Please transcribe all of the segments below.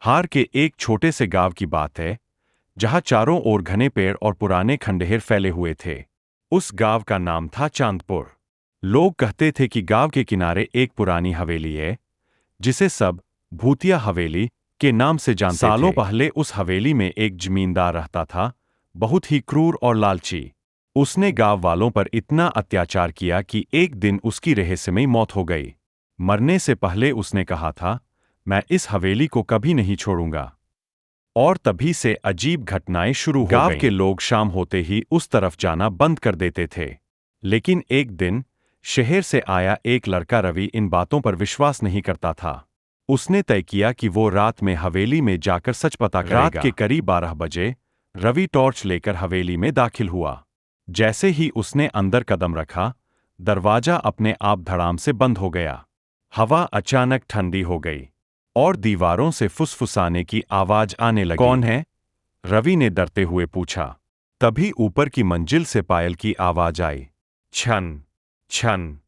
हार के एक छोटे से गांव की बात है, जहां चारों ओर घने पेड़ और पुराने खंडहर फैले हुए थे। उस गांव का नाम था चांदपुर। लोग कहते थे कि गांव के किनारे एक पुरानी हवेली है, जिसे सब भूतिया हवेली के नाम से जानते थे। सालों पहले उस हवेली में एक जमींदार रहता था, बहुत ही क्रूर और लालची। उसने गांव वालों पर इतना अत्याचार किया कि एक दिन उसकी रहस्यमयी मौत हो गई। मरने से पहले उसने कहा था, मैं इस हवेली को कभी नहीं छोड़ूंगा। और तभी से अजीब घटनाएं शुरू हो गईं। गांव के लोग शाम होते ही उस तरफ जाना बंद कर देते थे। लेकिन एक दिन शहर से आया एक लड़का रवि इन बातों पर विश्वास नहीं करता था। उसने तय किया कि वो रात में हवेली में जाकर सच पता करेगा। रात के करीब 12 बजे रवि टॉर्च लेकर हवेली में दाखिल हुआ। जैसे ही उसने अंदर कदम रखा, दरवाजा अपने आप धड़ाम से बंद हो गया। हवा अचानक ठंडी हो गई और दीवारों से फुसफुसाने की आवाज आने लगी। कौन है? रवि ने डरते हुए पूछा। तभी ऊपर की मंजिल से पायल की आवाज आई। छन छन।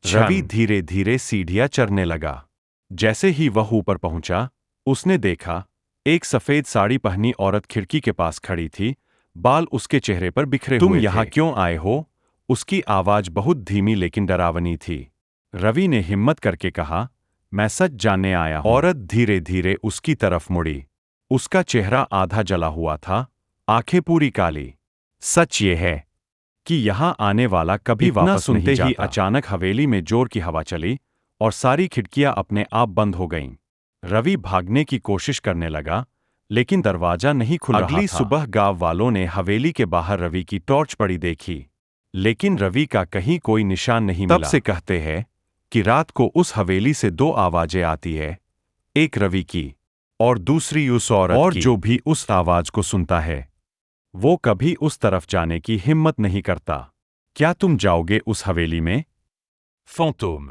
रवि धीरे धीरे सीढ़ियां चढ़ने लगा। जैसे ही वह ऊपर पहुंचा, उसने देखा एक सफेद साड़ी पहनी औरत खिड़की के पास खड़ी थी। बाल उसके चेहरे पर बिखरे हुए थे। तुम यहाँ क्यों आए हो? उसकी आवाज बहुत धीमी लेकिन डरावनी थी। रवि ने हिम्मत करके कहा, मैं सच जानने आया हूं। औरत धीरे धीरे उसकी तरफ मुड़ी। उसका चेहरा आधा जला हुआ था, आंखें पूरी काली। सच ये है कि यहाँ आने वाला कभी वापस नहीं जाता। ही अचानक हवेली में जोर की हवा चली और सारी खिड़कियां अपने आप बंद हो गईं। रवि भागने की कोशिश करने लगा, लेकिन दरवाजा नहीं खुल रहा था। अगली सुबह गांव वालों ने हवेली के बाहर रवि की टॉर्च पड़ी देखी, लेकिन रवि का कहीं कोई निशान नहीं मिला। तब से कहते हैं कि रात को उस हवेली से दो आवाजें आती है, एक रवि की और दूसरी उस औरत की। और जो भी उस आवाज को सुनता है, वो कभी उस तरफ जाने की हिम्मत नहीं करता। क्या तुम जाओगे उस हवेली में? Fantôme.